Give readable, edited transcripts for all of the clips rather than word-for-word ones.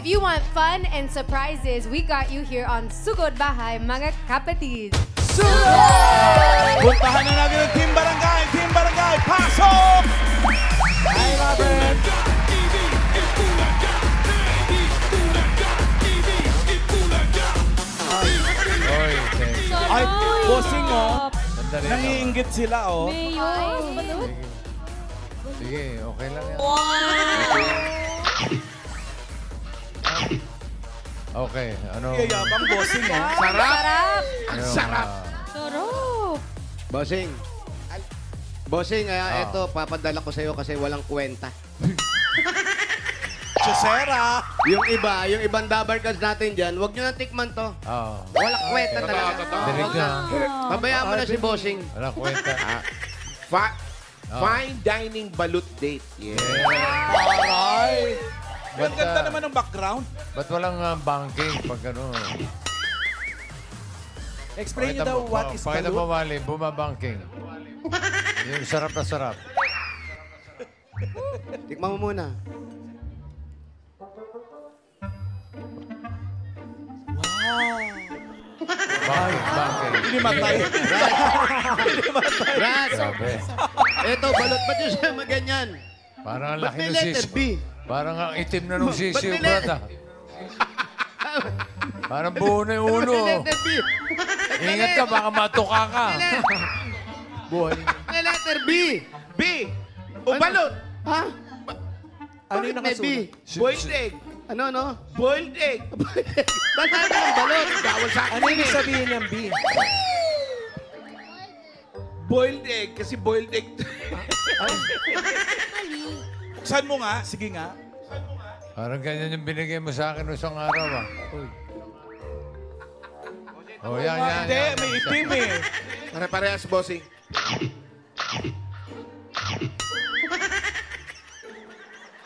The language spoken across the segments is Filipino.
If you want fun and surprises, we got you here on Sugod Bahay, mga kapatid. Puntahan na natin ang Team Barangay! Team Barangay, pasok! Hi, Robert! Ay, bossing, oh. Nangiinggit sila, oh. Mayor. Sige, okay lang yan. Okay, ano? Yayabang bossing, oh. Sarap! Ang Sarap! Bossing. Bossing, ito, papadala ko sa'yo kasi walang kwenta. Chusera! Yung ibang dabar cards natin dyan, huwag nyo nang tikman to. Oo. Walang kwenta talaga. Dinig na. Pabayaan mo na si Bossing. Wala kwenta. Fine dining balut date. Yeah. Aray! Ang Ba't, ganda naman ng background. Ba't walang banking pag ano? Explain nyo daw what is Pakita mo, balut. Wally, bumabanking. Yung sarap na sarap. Tikman mo muna. Banking. Hindi matay. Brad, Grabe. ito, balot. Ba't yun siya maganyan? Parang ang Ba't laki may ng letter sisiw. B? Parang ang itim na nung sisiw, may Brad. ah. Parang buo na yung ulo. May letter B. Ingat ka, baka matuka ka. Buhay. May letter B. B. O balot. Ha? Ano yung Bakit may B? nakasulat? Boiled egg. Ano, no? Boiled egg. Ba't tayo ng balot? Bawal sa akin. Ano yung sabihin ng B? Boiled egg. Kasi boiled egg. Buksan mo nga. Sige nga. Parang ganyan yung binigay mo sa akin isang araw, ah. Oh, yan. Hindi, may itim eh. Pare-parehas, bossing.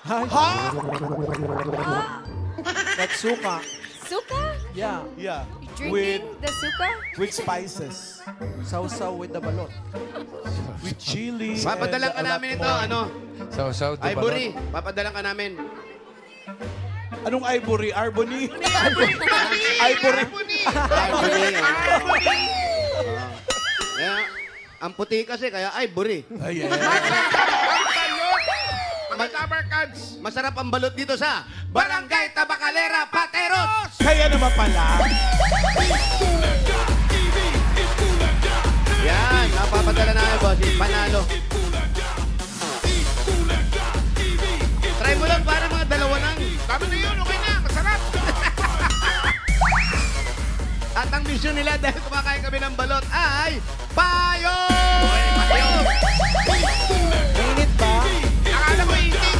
Ha? That's suka. Suka? Yeah. Yeah. Drinking the suka? With spices. Sausaw with the balot. With chili. Papadalan ka and a lot namin ito, more. ano? Sausaw, di ba? Ivory. Papadalan ka namin. Anong ivory? Arbony? Ivory. Ivory. Ivory. Kaya, ang puti kasi, kaya ivory. Ay, yeah. Mga Dabar Cards. Masarap ang balot dito sa Barangay Tabacalera, Pateros! Kaya naman pala. Yan, napapadala na boss. Panalo. Try mo lang para mga dalawa lang. Tama na yun. Okay na. Masarap. At ang mission nila dahil kumakain kami ng balot ay payong! Mainit ba? Akala ko itik.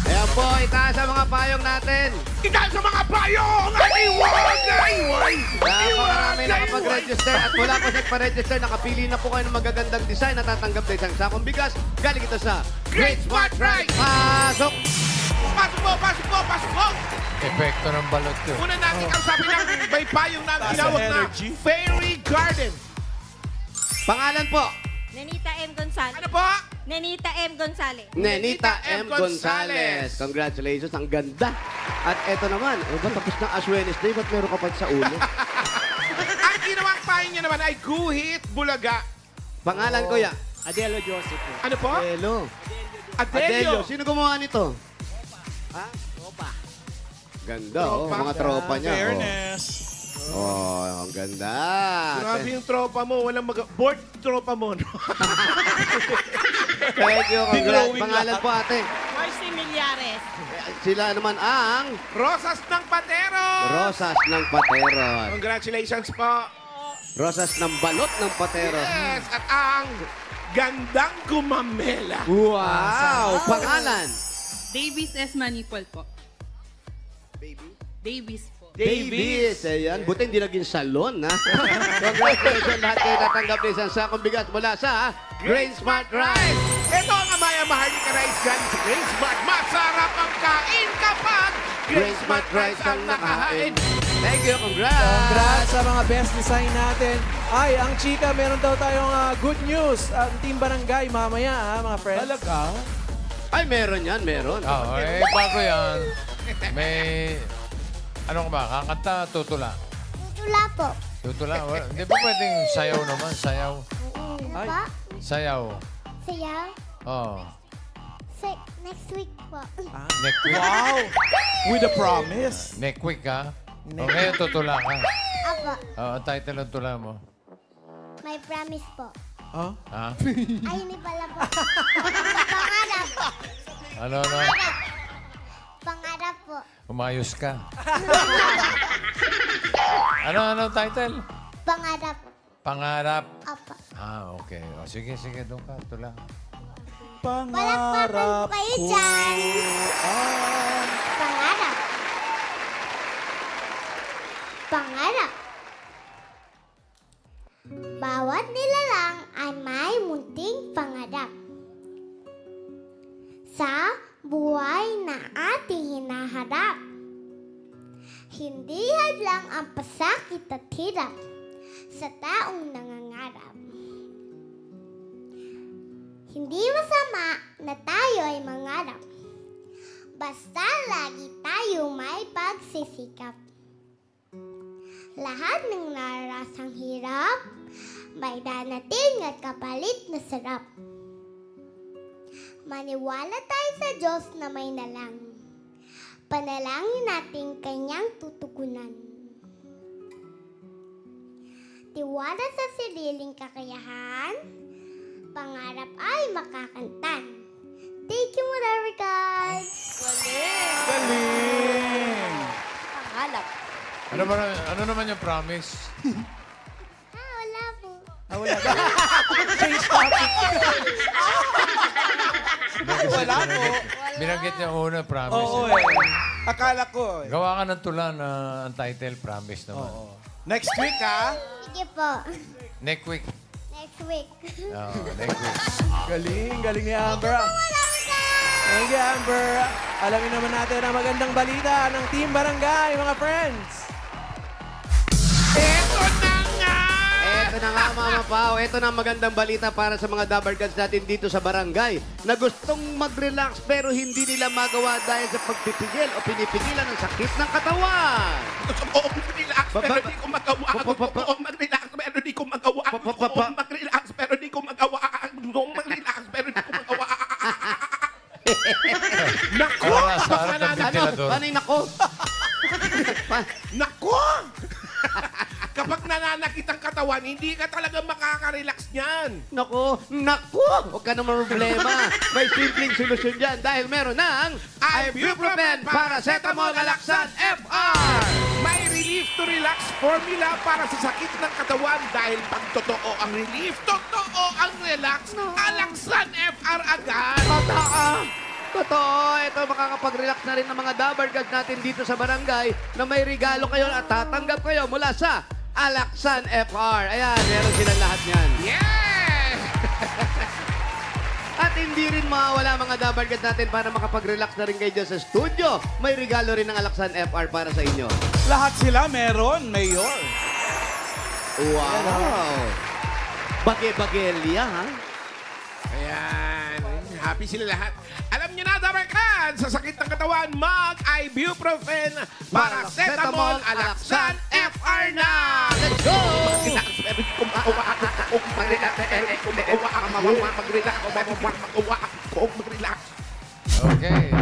Ayan po, itaas ang mga payong natin. Ikaw sa mga payong! Iwan! Napakarami nakapag-register at mula po sa nagpa-register, nakapili na po kayo ng magagandang design at tatanggap na isang sakong bigas. Galing ito sa Great Smart Rice! Pasok! Pasok po! Pasok po! Pasok po! Epekto ng balot yun. Una natin ang sabi ng may payong na Taas tinawag ang na energy. Fairy Garden. Pangalan po, Nenita M. Gonzalez. Ano po? Nenita M. Gonzalez. Nenita M. M. Gonzalez. Congratulations, ang ganda. At eto naman, ba tapos na Ash Wednesday, ba't meron ka pa sa ulo? Ang ginawang payong niya naman ay Guhit Bulaga. Pangalan ko ya. Adelo Joseph. Ano po? Adelo. Adelio. Sino gumawa nito? Ha? Tropa. Ganda, oh. Tropa. Mga tropa niya. Fairness. Oh, ang ganda. Grabe yung tropa mo. Walang board tropa mo. No? Thank you. Congrats. Glowing Pangalan lahat. po, ate. Marcy Millares. Sila naman ang Rosas ng Pateros. Rosas ng Pateros. Congratulations po. Rosas ng balot ng Pateros. Yes. At ang Gandang Gumamela. Wow! Pangalan? Davis S. Manipol po. Baby? Davis po. Davis. Ayan. Buti hindi naging salon, ha? Congratulations lahat kayo natanggap na isang sakong bigas mula sa Grain Smart Rice. Ito ang Amaya Maharlika Rice galing sa Grain Smart. Masarap ang kain kapag Grain Smart Rice ang nakahain. Thank you. Congrats. Congrats sa mga best design natin. Ay, ang chika, meron daw tayong good news. Ang Team Barangay mamaya, mga friends. Talaga? Ay, meron yan, meron. Oo, bago yan. May, ano ka ba, kakanta, tutula? Tutula po. Tutula? Hindi ba pwedeng sayaw naman? Sayaw? Ay. Pa? Sayaw. Sayaw? Oo. Next week po. Next week. Wow! With a promise. Next week, ha? O ngayon, tutula ka. Apo. Ang title ng tula mo. May promise po. Ha? Ay, hindi pala po. Pangarap. Ano? Pangarap po. Umayos ka. Ano title? Pangarap. Pangarap. Apo. Okay. O, sige, doon ka. Tula. Palakpakan po kayo dyan. Pangarap. Pangarap. Bawat nilalang ay may munting pangarap. Sa buhay na ating hinaharap. Hindi hadlang ang pasakit at hirap sa taong nangangarap. Hindi masama na tayo ay mangarap. Basta lagi tayo may pagsisikap. Lahat ng nararasang hirap, may danating at kapalit na sarap. Maniwala tayo sa Diyos na may nalang. Panalangin natin kanyang tutugunan. Tiwala sa sariling kakayahan, pangarap ay makakantan. Thank you, Mother guys! Galing! Pangalap. Ano naman yung promise? Wala po. Wala ba? Change topic. Wala po. Binanggit niya una, promise. Oo Akala ko Gawa ka ng tula na ang title, promise naman. Next week, ha? Sige po. Next week. Next week. Next week. Galing ni Amber. Thank you, Amber. Alamin naman natin ang magandang balita ng Team Barangay, mga friends. Ito na nga, Mama Pao. Ito na ang magandang balita para sa mga Dabarkads natin dito sa barangay na gustong mag-relax pero hindi nila magawa dahil sa pagpipigil o pinipigilan ng sakit ng katawan. Gusto ko mag-relax pero di ko magawa. Gusto ko mag-relax pero di ko magawa. Gusto ko mag-relax pero di ko magawa. Gusto ko mag-relax pero di ko magawa. Nako! Sa harap ng ventilador. Paano yung nako? Nako! Kapag nananakit ang katawan, hindi ka talaga makaka-relax niyan. Nako! Huwag ka naman problema. May simpleng solusyon dyan dahil meron ng Ibuprofen Paracetamol Alaksan FR. May relief to relax formula para sa sakit ng katawan dahil pag totoo ang relief, totoo ang relax. Alaksan FR agad. Totoo, ito makakapag-relax na rin ng mga Dabarkads natin dito sa barangay na may regalo kayo at tatanggap kayo mula sa Alaksan FR. Ayan, meron silang lahat yan. Yeah! At hindi rin mawawala mga Dabarkads natin para makapag-relax na rin kayo dyan sa studio. May regalo rin ng Alaksan FR para sa inyo. Lahat sila meron, Mayor. Wow! Bage-bagelya, ha? Ayan. Happy sila lahat. Alam niyo na, Dabarkads, sa sakit ng katawan, mag-Ibuprofen Paracetamol Alaksan FR na! Let's go! Mag-relax, pero di ko magawa. Mag-relax, pero di ko magawa. Mag-relax, mag-relax. Okay.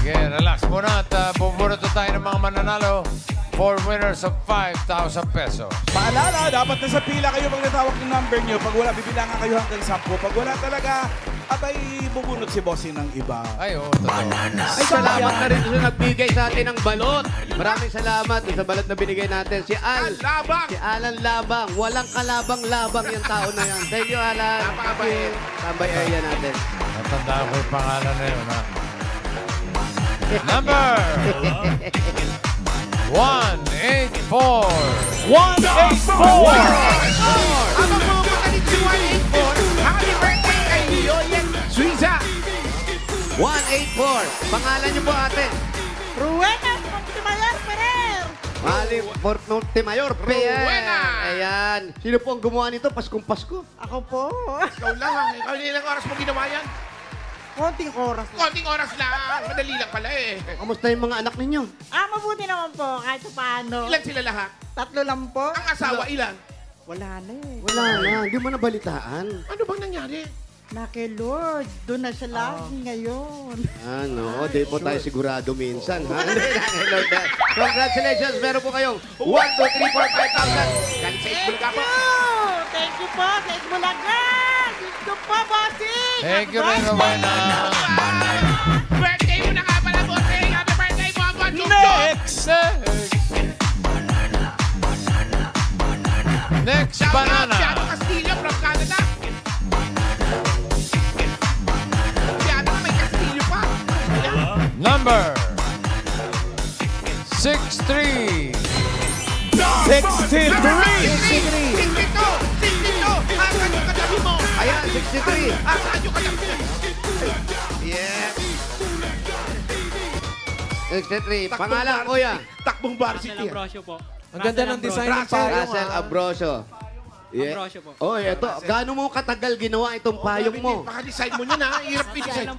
Sige, relax muna at buburato tayo ng mga mananalo for winners of 5,000 pesos. Paalala, dapat nasa pila kayo pag natawag ng number nyo. Pag wala, bibilangan kayo hanggang 10. Pag wala talaga, abay, bubunot si bossing ng iba. Ay, totoo. Ay, salamat na rin sa nagbigay sa atin ng balot. Maraming salamat sa balot na binigay natin. Si Labang! Si Alan Labang. Walang kalabang-labang yung tao na yan. Thank you, Alan. Napakabait. Tambay area natin. Natandaan ko yung pangalan na yun, ha? Number 184. 184! Ang mga ni 184, happy birthday kay Leoyen Suiza! 184. Pangalan niyo po, ate. Ruena Montemayor Ferrer. Mali, Montemayor. Rowena. Ayan. Sino po ang gumawa nito? Paskong Pasko. Ako po. Ikaw lang, ikaw ilang oras mo ginawa yan? Konting oras lang. Konting oras lang. Madali lang pala eh. Kamusta yung mga anak ninyo? Mabuti naman po, kahit paano. Ilan sila lahat? 3 lang po. Ang asawa, ilan? Wala na eh. Wala na, hindi mo nabalitaan. Ano bang nangyari? Na kay Lord, doon na siya lagi ngayon. Ano, di po tayo sigurado minsan, ha? Hello, Dad. Congratulations, meron po kayong 1, 2, 3, 4, 5,000. Galing sa Itbulaga po. Thank you po sa Itbulaga! Thank you po, bossing! Thank you rin, Rowena. Birthday mo na nga pala, bossing. Happy birthday po, Abo. Next! Next, Shout out, banana. Piano Castillo from Canada. Piano na may Castillo pa. Number 63. 63! 62! Asan yung katabi mo? Ayan, 63. Asan yung katabi mo? Yeah. 63. Pangalan, kuya. Takbong varsity. Ang ganda ng design ng payong. Russell Abrosio. Yeah. Oh, eto. Gaano mo katagal ginawa itong payong mo? Baka-design mo niya na. Hirap i-design.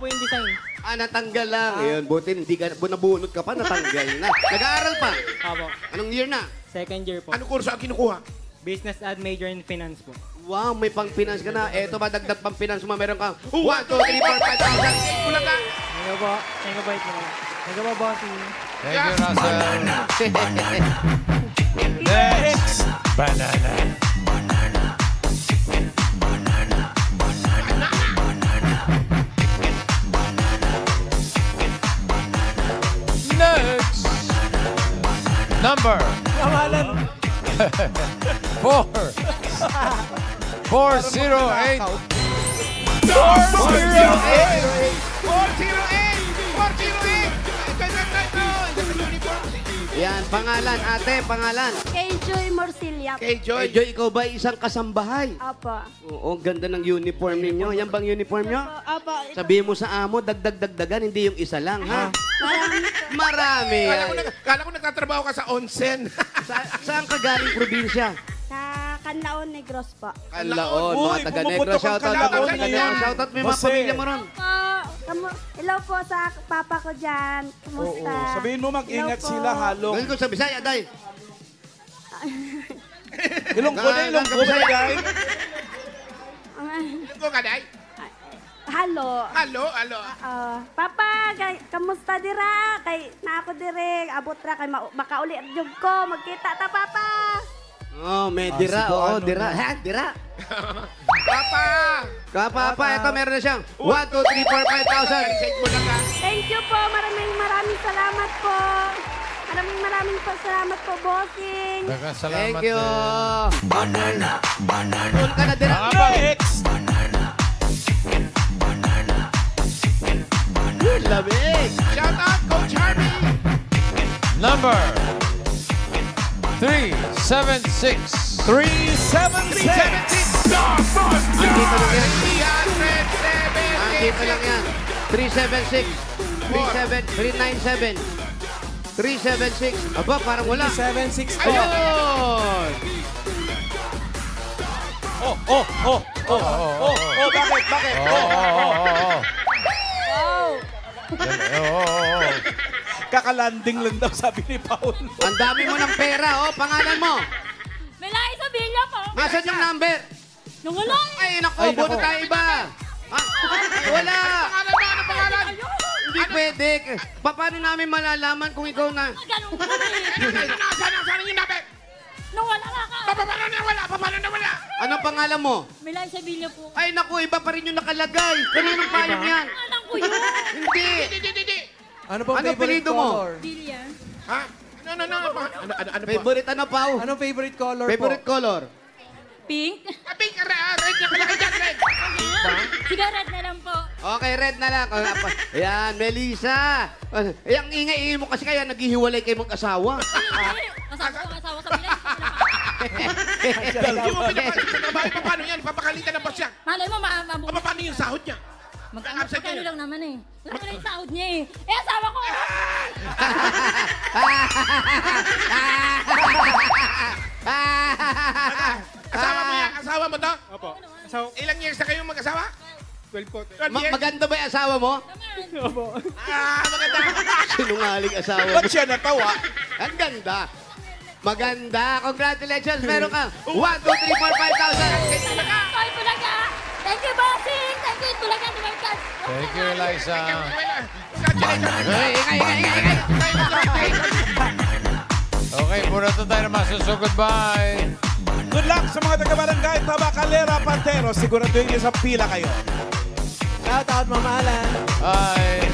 Natanggal lang. Ayun, buti hindi ka bunabunot ka pa, natanggal na. Nag-aaral pa? Opo. Anong year na? Second year po. Anong kurso ang kinukuha? Business ad major in finance po. Wow, may pang-finance ka na. Eto ba, dagdag pang-finance mo, meron kang 1, 2, 3, 4, 5,000. Bulaga. Thank you po. Thank you po. Thank you po, bossing. Thank you, Russell. Next! Banana. Next. Number Kamalan. 4. 408. 408! Yan, pangalan, ate, pangalan. Kay Joy Morcilla. Kay Joy. Joy, ikaw ba isang kasambahay? Apa. Oo, ganda ng uniform ninyo. Yan bang uniform nyo? Apa. Sabihin mo sa amo, dagdag-dagdagan, hindi yung isa lang, ha? Marami. Kala ko nagtatrabaho ka sa onsen. Saan ka galing probinsya? Sa Canlaon Negros po. Kanlaon, Uy, mga taga bumubuto Negros. kang Shoutout, Canlaon taga ngayon. Negros. Shoutout mo yung mga Jose. pamilya mo ron. Hello po sa papa ko dyan. Kumusta? Oo. Sabihin mo, mag-ingat Hello po. sila, halong. Galing ko sa Bisaya, day. Ilong ko na, ilong ko na, guys. Ano ko ka, Day? Hello. Halo, halo. Papa, kamusta dira? Kay na ako dire, abot ra kay makauli ang jug ko. Magkita ta, papa. Oh, may dira. Oo, dira. Ha, dira. Papa! Kapapa, ito meron na siyang 1, 2, 3, 4, 5,000. Sa Itbulaga. Thank you po. Maraming salamat po. Maraming salamat po, bossing. Salamat. Thank you. Doon ka na dira. Next! Lamig. Shout out, Coach Harvey. Number 376. 376! Andito lang yan. 307. Andito lang yan. 376. 397. 376. Aba, parang wala. 7-6 po. Ayun! Bakit? Kakalanding lang daw, sabi ni Paul. Ang dami mo ng pera, oh. Pangalan mo. Melay Isabela po. Nasaan yung number? Nung wala Ay, naku, Ay, buto naku. tayo iba. Wala. Pangalan mo, ano pangalan? Hindi pwede. Paano namin malalaman kung ikaw na? ganun ko eh. Nasaan yung nabe? Nung wala ka. Paano na wala? Anong pangalan mo? Melay Isabela po. Ay, naku, iba pa rin yung nakalagay. Kaninong payong yan? Anak ko yun. Hindi. Hindi. Ano pong Ano favorite apelido mo? color? Billion. Ha? Ano po? Favorite ano, Pao? Anong favorite color po? Favorite color? Pink. Pink, red na pala kayo dyan, red. Sigaret na lang po. Okay, red na lang. Ayan, Melissa. Ang ingay mo kasi kaya naghihiwalay kayo mag-asawa. Kasama ko asawa sa Melay. Hindi mo pinapalik sa trabaho. Paano yan? Papakalitan ng boss yan. Malay mo, maamamo. Paano yung sahod niya? Magkano lang naman eh. Wala ko na yung sahod niya eh. Eh, asawa ko! Asawa mo yan? Asawa mo to? Opo. Ilang years na kayong mag-asawa? 12 po. 12 years. Maganda ba yung asawa mo? Maganda. Sinungaling asawa mo. Ba't siya natawa? Ang ganda. Maganda. Congratulations. Meron kang 1, 2, 3, 4, 5,000. Ay, Bulaga! Thank you, bossing! Thank you, Bulaga, Dabar Cats! Thank you, Eliza. Okay, muna ito tayo naman. So, goodbye. Good luck sa mga taga-barangay Tabacalera, Pantero. Siguraduhin niyo sa pila kayo. Shout out, mamahalan. Bye.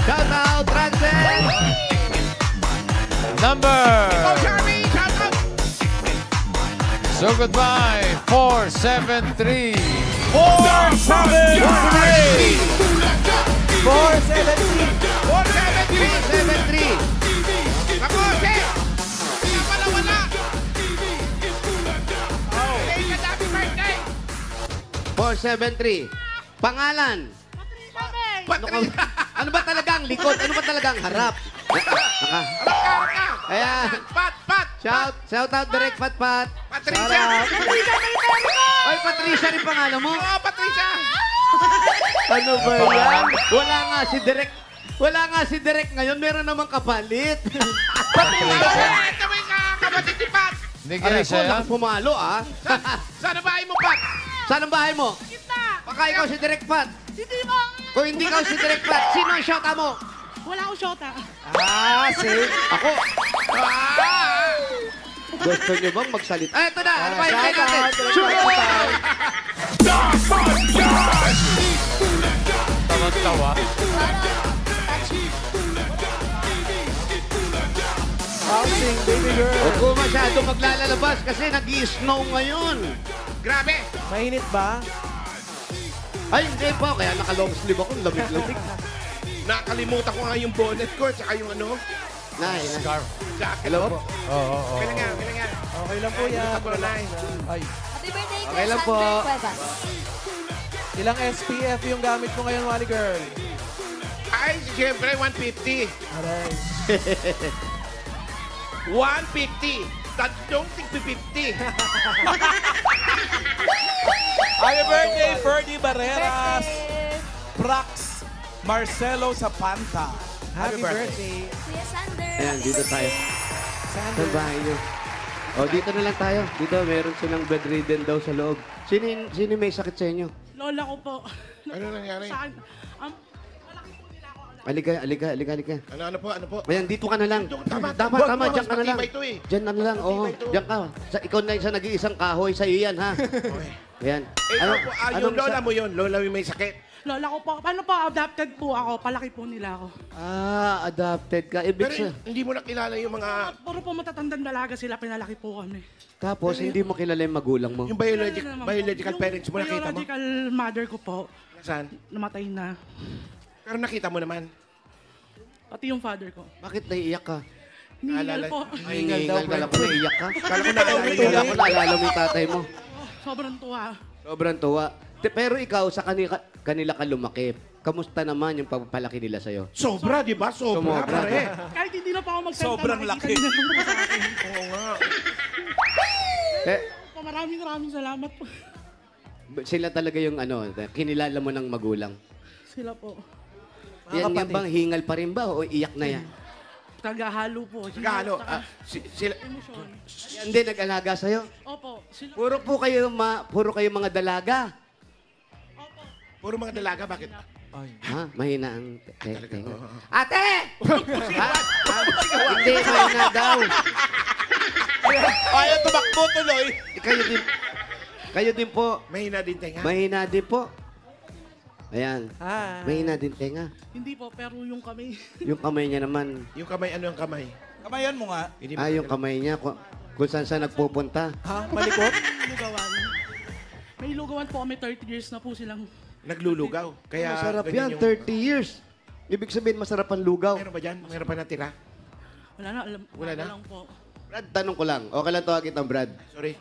Shout out, Transel. Number. So, goodbye. 473. 473! 473. Ako, Che! Kaya pala wala! Hey, happy birthday! 473. Pangalan. Ano ba talagang likod? Ano ba talagang harap? Ayan. Pat! Shout out direct Pat. Patricia! Ay, Patricia rin pangalan mo? Oo, Patricia! Ano ba yan? Wala nga si Direk ngayon. Meron namang kapalit. Ito may kapatid ni Pat! Hindi kaya Aray ko, siya. lakas pumalo, ah. Saan ang bahay mo, Pat? Saan ang bahay mo? Baka ikaw si Direk Pat. Hindi mo. Kung hindi ikaw si Direk Pat, sino ang shota mo? Wala akong shota. Safe. Ako. Gusto niyo bang magsalita? Ay, ito na. Ano ba yung natin? Tawa-tawa. Bouncing, baby girl. Huwag ko masyado maglalabas kasi nag-i-snow ngayon. Grabe! Mainit ba? Ay, hindi po. Kaya naka-long sleeve ako. Lamig-lamig. Nakalimutan ko nga yung bonnet ko at saka yung ano, Nay. Scarf. jacket Hello ko. po. Oo. Okay lang yan. Okay lang po yan. Nakalimutan ko na, Nay. Ay, Happy birthday, Okay lang po. Cuevas. ilang SPF yung gamit mo ngayon, Wally Girl? Ay, siyempre, 150. Aray. 150. Tatlong tig-50. Happy birthday, Ferdy Barreras. Prax Marcelo Zapanta. Happy birthday. Kuya Sander. Ayan, dito tayo. Saan bahay niyo? O, dito na lang tayo. Dito, meron silang bedridden daw sa loob. Sino may sakit sa inyo? Lola ko po. Ano nangyari? Saan? Halika. Ano po? Ayan, dito ka na lang. Tama. Tama, Wag, diyan ka na lang. matibay to eh. Diyan na lang, oo. Diyan ka. Ikaw na sa nag-iisang kahoy sa iyan, ha? Ayan. Yung lola mo yun. Lola mo may sakit. Lola ko po. Paano po? Adopted po ako. Palaki po nila ako. Adopted ka. Ibig Pero sa... hindi mo nakilala yung mga... Puro po matatandang dalaga sila. Pinalaki po kami. Tapos, hindi mo kilala yung magulang mo. Yung biological parents mo, nakita mo? Biological mother ko po. Saan? Namatay na. Pero nakita mo naman. Pati yung father ko. Bakit naiiyak ka? Hingal po. Hingal daw. Kala ko naiiyak ka. Kala ko naalala niyo. Kala ko naalala mo yung tatay mo. Sobrang tuwa. Sobrang tuwa. Pero ikaw, sa kanila ka lumaki. Kamusta naman yung pagpapalaki nila sa'yo? Sobra, di ba? Sobra, Sobra. pare. Kahit hindi na pa ako magsalita. Sobrang nakikita laki. niyo naman po sa akin. Oo nga. Maraming salamat po. Sila talaga yung kinilala mo ng magulang. Sila po. Yan nga bang hingal pa rin ba o iyak na yan? Tagahalo po. Gano? Sila... Emosyon. Hindi, nag-alaga sa'yo? Opo. Sila. Puro kayo mga dalaga. Puro mga dalaga, bakit? Ha? Mahina ang tenga. Ate! Ha? Hindi, mahina daw. Ayaw tumakbo tuloy. Kayo din po. Mahina din tenga. Mahina din po. Ayan. Hi. Mahina din tenga. Hindi po, pero yung kami. Yung kamay niya naman. Yung kamay, ano yung kamay? Kamayan mo nga. Hindi Yung kamay niya. Kung saan siya nagpupunta. Ha? Malikot? Lugawan. May lugawan po kami 30 years na po silang. Naglulugaw. Kaya Masarap ganyan yan, 30 years. Ibig sabihin, masarap ang lugaw. Meron ba dyan? Meron pa natira? Wala na, Wala na? lang po. Brad, tanong ko lang. Okay lang tawagin kitang Brad. Sorry.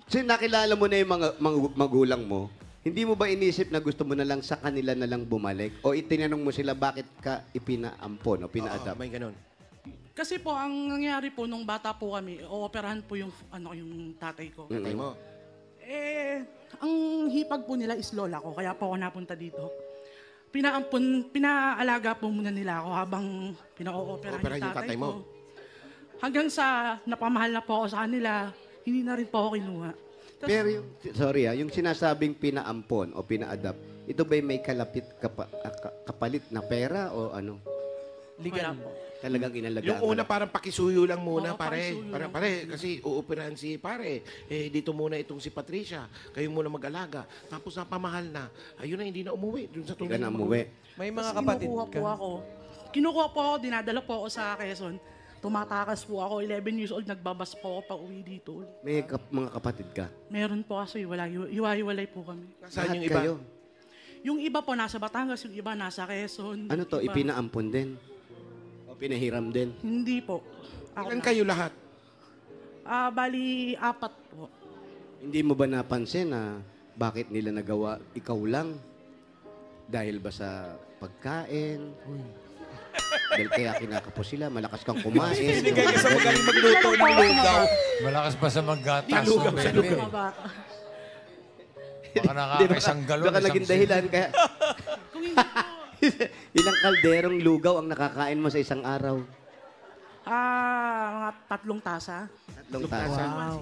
Since nakilala mo na yung mga magulang mo, hindi mo ba inisip na gusto mo na lang sa kanila na lang bumalik? O itinanong mo sila bakit ka ipinaampon o pina-adapt? May ganun. Kasi po, ang nangyari po nung bata po kami, ooperahan po yung tatay ko. Tatay mo. Ang hipag po nila is lola ko, kaya po ako napunta dito. Pinaalaga po muna nila ako habang pina-opera Opera yung yung tatay tatay ko. mo. Hanggang sa napamahal na po ako sa kanila, hindi na rin po ako kinuha. Pero yung sinasabing pinaampon o pina-adapt, ito ba'y may kapalit na pera o ano? Legal po. Talagang inalagaan Yung mo una na. parang pakisuyo lang muna, Oo, pare. pakisuyo Parang lang. pare, kasi uoperahan si pare. Dito muna itong si Patricia. Kayo muna mag-alaga. Tapos napamahal na. Ayun na, hindi na umuwi. Dun sa Hindi ka na umuwi. May mga Tapos kapatid kinukuha ka. po ako. Kinukuha po ako, dinadala po ako sa Quezon. Tumatakas po ako, 11 years old, nagbabas po ako pa uwi dito. May mga kapatid ka. Meron po kasi, iwa-iwalay po kami. Nasaan Lahat yung iba? kayo. Yung iba po nasa Batangas, yung iba nasa Quezon. Ano to, Iba- ipinaampon din? O pinahiram din? Hindi po. Ako Ilan na. kayo lahat? Bali, 4 po. Hindi mo ba napansin na bakit nila nagawa ikaw lang? Dahil ba sa pagkain? Dahil kaya kinakapos sila, malakas kang kumain. Binigay ka sa magaling magluto ng lugaw. Malakas pa sa maggatas. Lugaw sa baby. Mga bata. Baka nakakaisang galon. Baka isang naging sip. dahilan kaya Kung hindi po, ilang kalderong lugaw ang nakakain mo sa isang araw? mga 3 tasa. 3 tasa. Wow.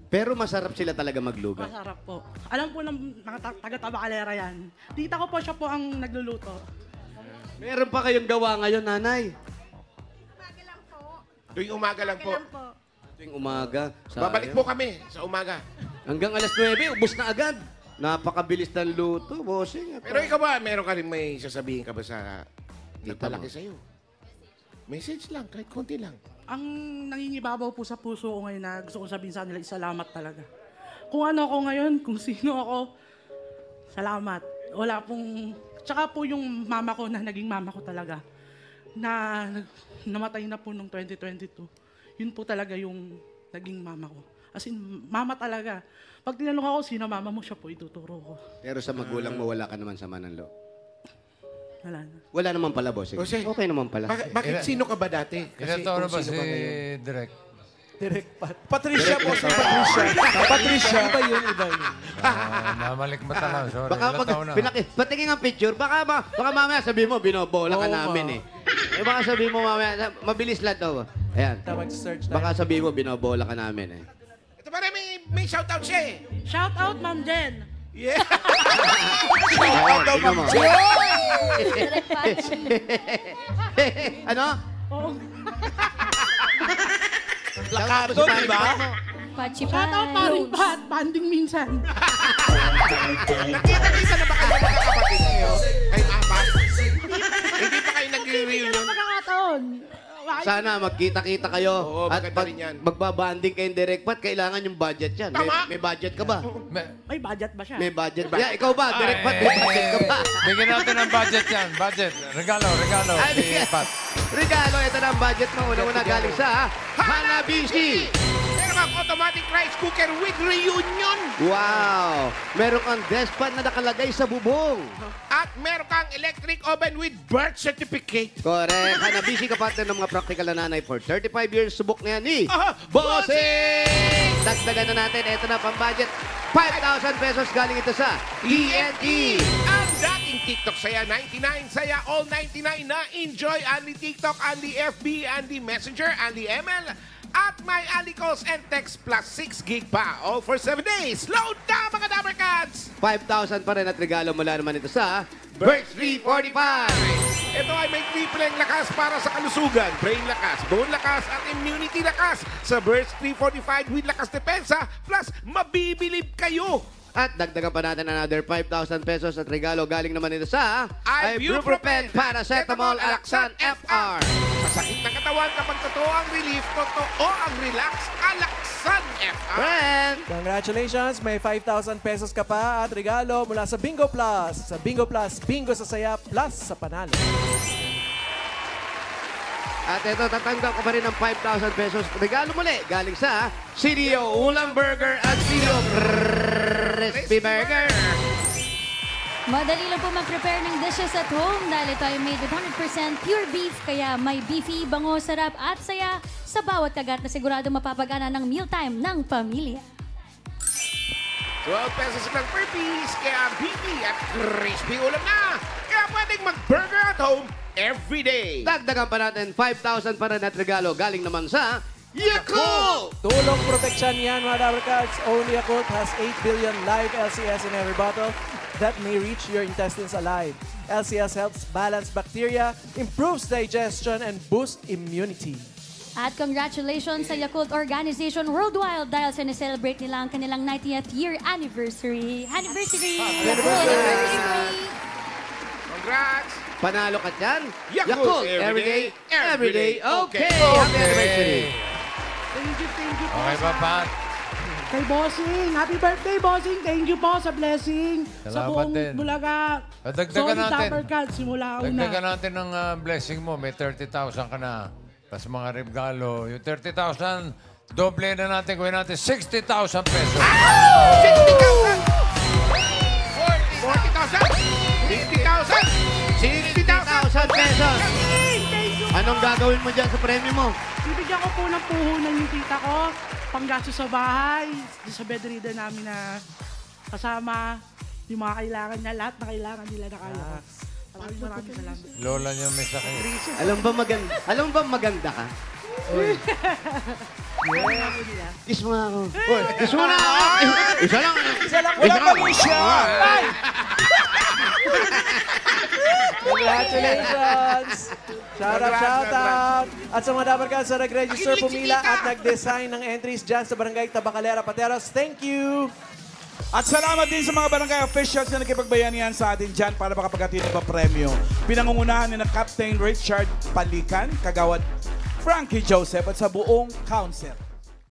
Pero masarap sila talaga maglugaw. Masarap po. Alam po ng mga taga-tabakalera yan. Tita ko po siya po ang nagluluto. Meron pa kayong gawa ngayon, nanay? Tuwing umaga lang po. Tuwing umaga. Babalik po kami sa umaga. Hanggang alas 9, ubos na agad. Napakabilis ng luto, bossing. Pero ikaw ba, meron ka rin may sasabihin ka ba sa nagpalaki mo. sa'yo? Message lang, kahit konti lang. Ang nangingibabaw po sa puso ko ngayon na gusto kong sabihin sa kanila, salamat talaga. Kung ano ako ngayon, kung sino ako, salamat. Wala pong... Tsaka po yung mama ko na naging mama ko talaga, na namatay na po nung 2022. Yun po talaga yung naging mama ko. As in, mama talaga. Pag tinanong ako, sino mama mo, siya po ituturo ko. Pero sa magulang mo, wala ka naman sama ng loob. Wala na. Wala naman pala, bossing. Jose, Okay naman pala. Bakit sino ka ba dati? Ilan taon na kung ba sino si ka ngayon. Direk? Direct Pat. Patricia po, si Patricia. Patricia. Iba yun, iba yun. Namalikmata lang. Sorry. Baka Ilan pag taon na? patingin ang picture, baka mamaya sabihin mo, binobola ka Oo, namin baka sabihin mo mamaya, mabilis lang daw. Ayan. Mag-search tayo. Baka sabihin mo, binobola ka namin Ito pare, may shoutout siya eh. Shout out, Ma'am Jen! Yeah. Ayan, tingnan mo. Direct Pachi. Ano? Oo. Lakado, di ba? Pachi Shout out, Paring Pat! Banding minsan. Nakita-kita na ba kayo magkakapatid kayo? Kayong apat? Hindi pa kayo nagre-reunion? Pagkakataon. Sana magkita-kita kayo. Oo, at maganda pag rin yan. magbabanding kayong direct pat, kailangan yung budget yan. Tama. May budget ka ba? May budget ba siya? May budget ba? Yeah, ikaw ba? Direct pat, may budget ka ba? Bigyan natin ng budget yan. Budget. Regalo. Ay, Si Pat. Regalo, ito na ang budget mo. Una-una galing sa Hanabishi. Meron kang automatic rice cooker with reunion. Wow! Meron kang despot na nakalagay sa bubong. At meron kang electric oven with birth certificate. Correct. Hanabishi, kapatid ng mga practical na nanay for 35 years. Subok na yan ni Aha, Bossing! Dagdagan na natin. Ito na pang budget. 5,000 pesos galing ito sa TNT. Ang dating TikTok Saya 99, Saya All 99 na enjoy Andy TikTok, Andy FB, Andy Messenger, Andy ML, at may Andy calls and text plus 6 gig pa. All for 7 days. Load na mga Dabber Cats! 5,000 pa rin at regalo mula naman ito sa Birch 345. Ito ay may tripleng lakas para sa kalusugan, brain lakas, bone lakas, at immunity lakas sa Burst 345 with lakas depensa plus mabibilib kayo. At dagdagan pa natin another 5,000 pesos at regalo galing naman ito sa Ibuprofen Paracetamol Alaxan FR. Sa sakit ng katawan kapag totoo ang relief, totoo ang relax, Alaxan FR. Friend! Congratulations! May 5,000 pesos ka pa at regalo mula sa Bingo Plus. Sa Bingo Plus, bingo sa saya plus sa panalo. At ito, tatanggap ka pa rin ng 5,000 pesos. Regalo muli, galing sa CDO Ulam Burger at CDO Crispy Burger. Madali lang po mag-prepare ng dishes at home dahil ito ay made with 100% pure beef. Kaya may beefy, bango, sarap at saya sa bawat kagat na sigurado mapapagana ng mealtime ng pamilya. 12 pesos lang per piece, kaya beefy at crispy ulam na. Kaya pwedeng mag-burger at home every day. Dagdagan pa natin 5,000 para net regalo galing naman sa Yakult! Tulong proteksyon yan, mga Dabarkads. Only Yakult has 8 billion live LCS in every bottle that may reach your intestines alive. LCS helps balance bacteria, improves digestion, and boosts immunity. At congratulations sa Yakult Organization Worldwide dahil sineselebrate nila ang kanilang 90th year anniversary. Congrats! Panalo ka dyan. Yakult, everyday, everyday, okay. Okay. Happy anniversary. Thank you po Okay ba, Pat? kay Bossing. Happy birthday, Bossing. Thank you po sa blessing. sa Salamat buong din. Bulaga. Dagdagan Solid natin. Dabarkads, simula una. Dagdagan natin ng blessing mo. May 30,000 ka na. Tapos mga regalo. Yung 30,000, doble na natin. Gawin natin 60,000 pesos. 60,000! 40,000! 50,000! 60,000 pesos. Anong gagawin mo dyan sa premyo mo? Bibigyan ko po ng puhunan yung tita ko. Panggasto sa bahay. Sa bedridden namin na kasama. Yung mga kailangan niya. Lahat na kailangan nila na kaya ko. Maraming salamat. Lola niya may sakit. Alam ba maganda ka? Kiss mo nga ako. Kiss mo na ako. Isa lang. Wala mali siya! Congratulations! Shout out! At sa mga Dabarkads na nag-register, pumila at nag-design ng entries dyan sa Barangay Tabacalera, Pateros. Thank you! At salamat din sa mga barangay officials na nakipagbayanihan sa atin dyan para makapaghatid ng premyo. Pinangungunahan ni na Captain Richard Palican, Kagawad Frankie Joseph at sa buong council.